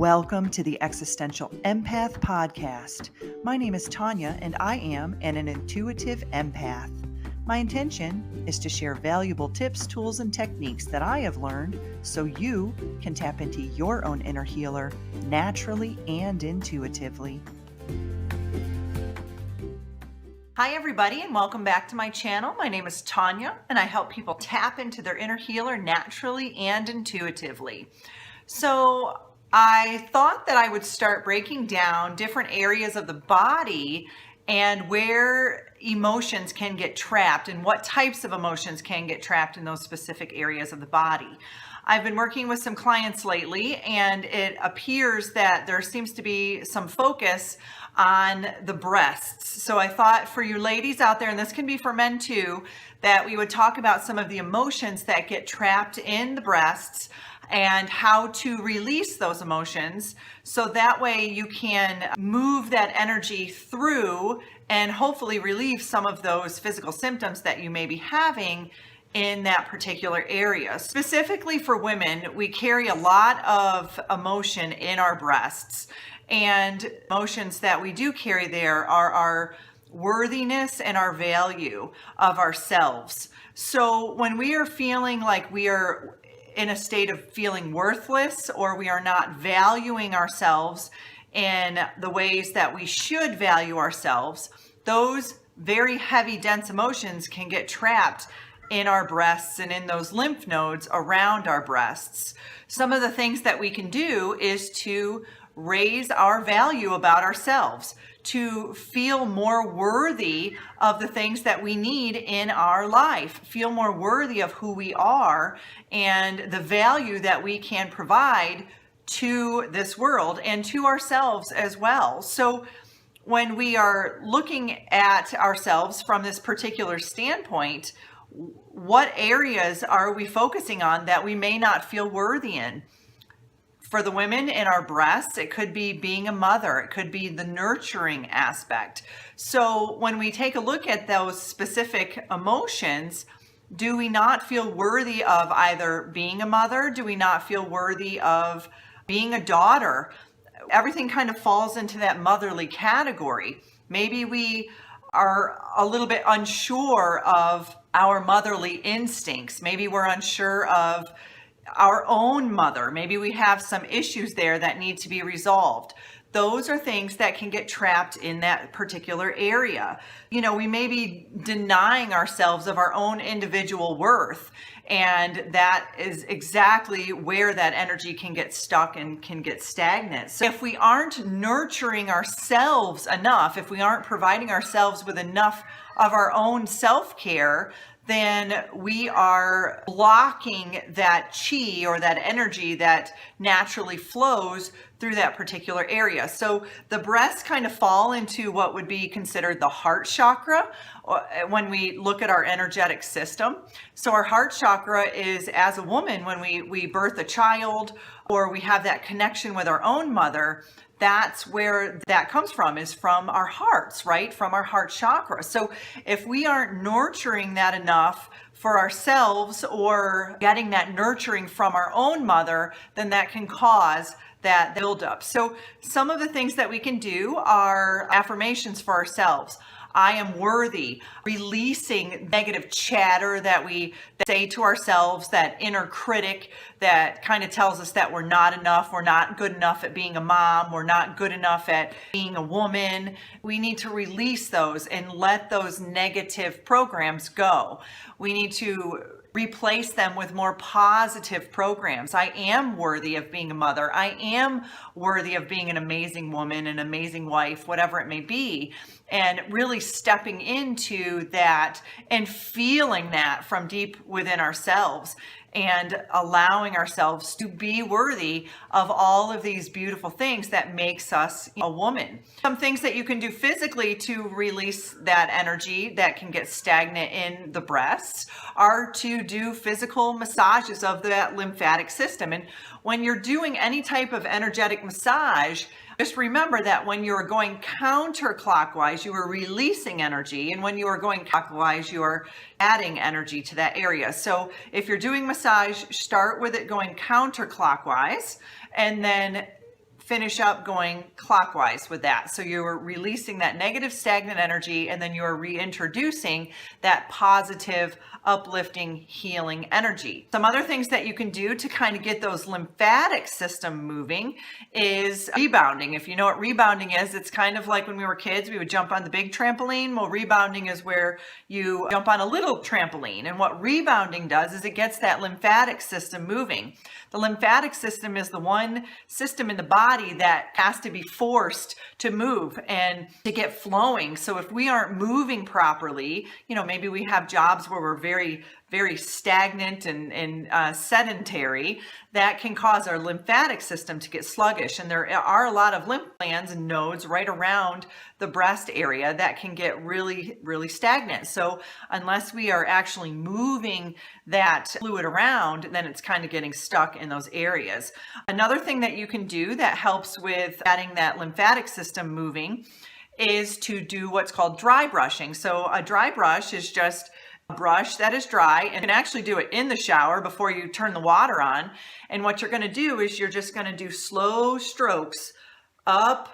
Welcome to the Existential Empath Podcast. My name is Tanya and I am an intuitive empath. My intention is to share valuable tips, tools, and techniques that I have learned so you can tap into your own inner healer naturally and intuitively. Hi everybody and welcome back to my channel. My name is Tanya and I help people tap into their inner healer naturally and intuitively. So I thought that I would start breaking down different areas of the body and where emotions can get trapped and what types of emotions can get trapped in those specific areas of the body. I've been working with some clients lately and it appears that there seems to be some focus on the breasts. So I thought for you ladies out there, and this can be for men too, that we would talk about some of the emotions that get trapped in the breasts and how to release those emotions so that way you can move that energy through and hopefully relieve some of those physical symptoms that you may be having in that particular area. Specifically for women, we carry a lot of emotion in our breasts, and emotions that we do carry there are our worthiness and our value of ourselves. So when we are feeling like we are in a state of feeling worthless, or we are not valuing ourselves in the ways that we should value ourselves, those very heavy, dense emotions can get trapped in our breasts and in those lymph nodes around our breasts. Some of the things that we can do is to raise our value about ourselves, to feel more worthy of the things that we need in our life, feel more worthy of who we are and the value that we can provide to this world and to ourselves as well. So when we are looking at ourselves from this particular standpoint, what areas are we focusing on that we may not feel worthy in? For the women in our breasts, it could be being a mother. It could be the nurturing aspect. So when we take a look at those specific emotions, do we not feel worthy of either being a mother? Do we not feel worthy of being a daughter? Everything kind of falls into that motherly category. Maybe we are a little bit unsure of our motherly instincts. Maybe we're unsure of our own mother. Maybe we have some issues there that need to be resolved. Those are things that can get trapped in that particular area. You know, we may be denying ourselves of our own individual worth, and that is exactly where that energy can get stuck and can get stagnant. So if we aren't nurturing ourselves enough, if we aren't providing ourselves with enough of our own self-care, then we are blocking that chi or that energy that naturally flows through that particular area. So the breasts kind of fall into what would be considered the heart chakra when we look at our energetic system. So our heart chakra is, as a woman, when we birth a child or we have that connection with our own mother, that's where that comes from, is from our hearts, right? From our heart chakra. So if we aren't nurturing that enough for ourselves or getting that nurturing from our own mother, then that can cause that buildup. So some of the things that we can do are affirmations for ourselves. I am worthy, releasing negative chatter that we say to ourselves, that inner critic that kind of tells us that we're not enough, we're not good enough at being a mom, we're not good enough at being a woman. We need to release those and let those negative programs go. We need to replace them with more positive programs. I am worthy of being a mother. I am worthy of being an amazing woman, an amazing wife, whatever it may be. And really stepping into that and feeling that from deep within ourselves and allowing ourselves to be worthy of all of these beautiful things that makes us a woman. Some things that you can do physically to release that energy that can get stagnant in the breasts are to do physical massages of that lymphatic system. And when you're doing any type of energetic massage, just remember that when you're going counterclockwise, you are releasing energy. And when you are going clockwise, you are adding energy to that area. So if you're doing massage, start with it going counterclockwise and then finish up going clockwise with that. So you're releasing that negative stagnant energy, and then you're reintroducing that positive, uplifting, healing energy. Some other things that you can do to kind of get those lymphatic system moving is rebounding. If you know what rebounding is, it's kind of like when we were kids, we would jump on the big trampoline. Well, rebounding is where you jump on a little trampoline. And what rebounding does is it gets that lymphatic system moving. The lymphatic system is the one system in the body that has to be forced to move and to get flowing. So if we aren't moving properly, maybe we have jobs where we're very stagnant and sedentary, that can cause our lymphatic system to get sluggish. And there are a lot of lymph glands and nodes right around the breast area that can get really, really stagnant. So unless we are actually moving that fluid around, then it's kind of getting stuck in those areas. Another thing that you can do that helps with getting that lymphatic system moving is to do what's called dry brushing. So a dry brush is just a brush that is dry, and you can actually do it in the shower before you turn the water on. And what you're going to do is you're just going to do slow strokes up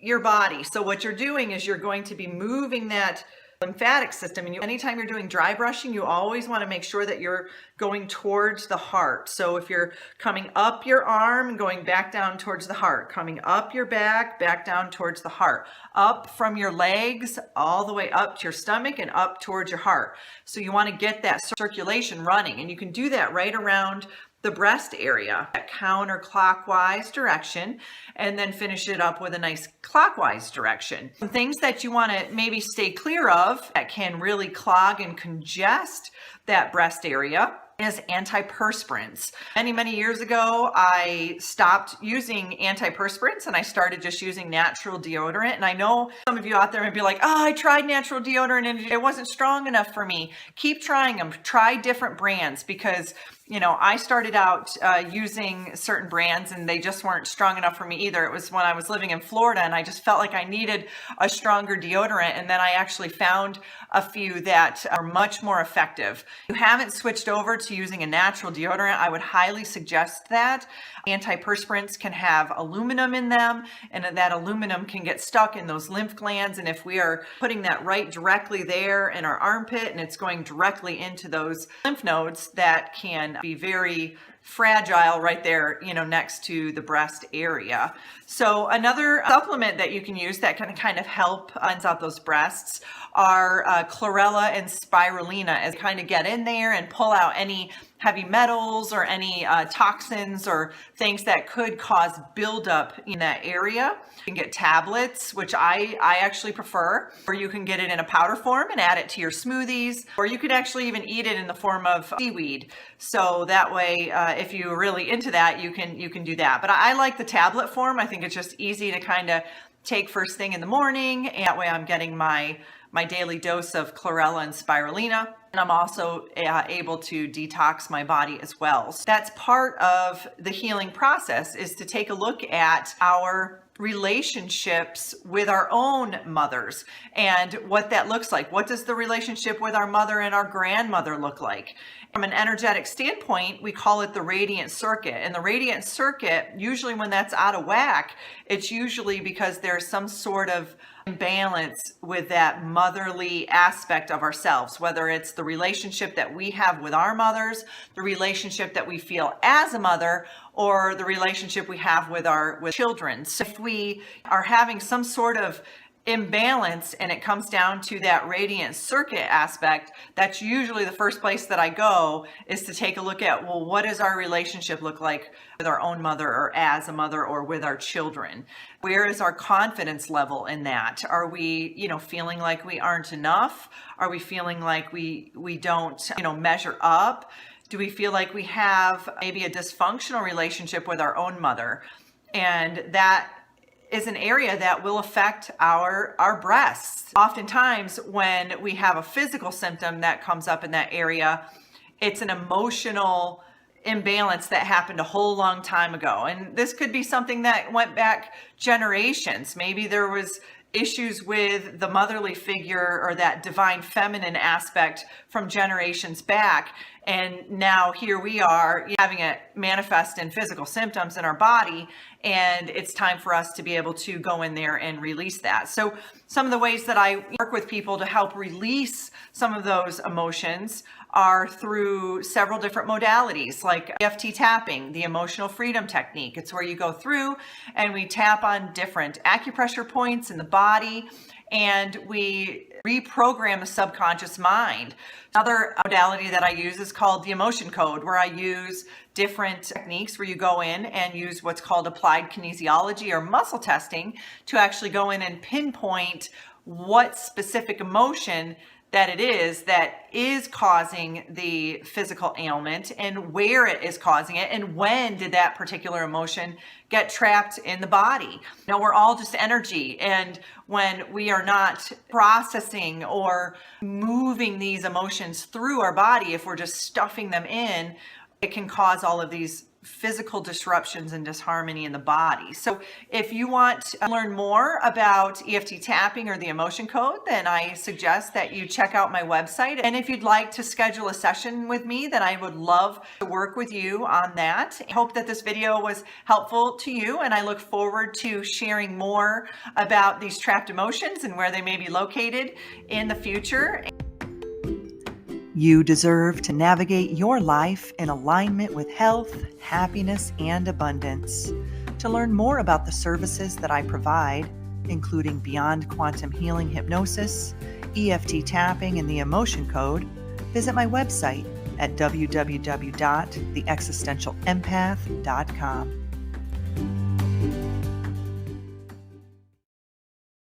your body. So what you're doing is you're going to be moving that lymphatic system. And anytime you're doing dry brushing, you always want to make sure that you're going towards the heart. So if you're coming up your arm and going back down towards the heart, coming up your back down towards the heart, up from your legs all the way up to your stomach and up towards your heart. So you want to get that circulation running, and you can do that right around the breast area, that counterclockwise direction, and then finish it up with a nice clockwise direction. Some things that you want to maybe stay clear of that can really clog and congest that breast area is antiperspirants. Many years ago, I stopped using antiperspirants and I started just using natural deodorant. And I know some of you out there would be like, oh, I tried natural deodorant and it wasn't strong enough for me. Keep trying them. Try different brands, because I started out using certain brands and they just weren't strong enough for me either. It was when I was living in Florida and I just felt like I needed a stronger deodorant. And then I actually found a few that are much more effective. If you haven't switched over to using a natural deodorant, I would highly suggest that. Antiperspirants can have aluminum in them, and that aluminum can get stuck in those lymph glands. And if we are putting that right directly there in our armpit and it's going directly into those lymph nodes, that can be very fragile right there, next to the breast area. So another supplement that you can use that can kind of help cleanse out those breasts are chlorella and spirulina, as kind of get in there and pull out any heavy metals or any toxins or things that could cause buildup in that area. You can get tablets, which I actually prefer, or you can get it in a powder form and add it to your smoothies, or you could actually even eat it in the form of seaweed. So that way, if you're really into that, you can do that. But I like the tablet form. I think it's just easy to kind of take first thing in the morning, and that way I'm getting my daily dose of chlorella and spirulina. And I'm also able to detox my body as well. So that's part of the healing process, is to take a look at our relationships with our own mothers and what that looks like. What does the relationship with our mother and our grandmother look like? From an energetic standpoint, we call it the radiant circuit. And the radiant circuit, usually when that's out of whack, it's usually because there's some sort of imbalance with that motherly aspect of ourselves, whether it's the relationship that we have with our mothers, the relationship that we feel as a mother, or the relationship we have with children. So if we are having some sort of imbalance and it comes down to that radiant circuit aspect, that's usually the first place that I go, is to take a look at, well, what does our relationship look like with our own mother, or as a mother, or with our children? Where is our confidence level in that? Are we, feeling like we aren't enough? Are we feeling like we don't, measure up? Do we feel like we have maybe a dysfunctional relationship with our own mother? And that is an area that will affect our breasts. Oftentimes when we have a physical symptom that comes up in that area, it's an emotional imbalance that happened a whole long time ago. And this could be something that went back generations. Maybe there was issues with the motherly figure or that divine feminine aspect from generations back. And now here we are having it manifest in physical symptoms in our body, and it's time for us to be able to go in there and release that. So some of the ways that I work with people to help release some of those emotions are through several different modalities, like EFT tapping, the emotional freedom technique. It's where you go through and we tap on different acupressure points in the body, and we reprogram the subconscious mind. Another modality that I use is called the emotion code, where I use different techniques where you go in and use what's called applied kinesiology or muscle testing to actually go in and pinpoint what specific emotion that it is that is causing the physical ailment and where it is causing it and when did that particular emotion get trapped in the body. Now, we're all just energy, and when we are not processing or moving these emotions through our body, if we're just stuffing them in, it can cause all of these physical disruptions and disharmony in the body. So if you want to learn more about EFT tapping or the emotion code, then I suggest that you check out my website. And if you'd like to schedule a session with me, then I would love to work with you on that. I hope that this video was helpful to you, and I look forward to sharing more about these trapped emotions and where they may be located in the future. You deserve to navigate your life in alignment with health, happiness, and abundance. To learn more about the services that I provide, including Beyond Quantum Healing Hypnosis, EFT tapping, and the emotion code, visit my website at www.theexistentialempath.com.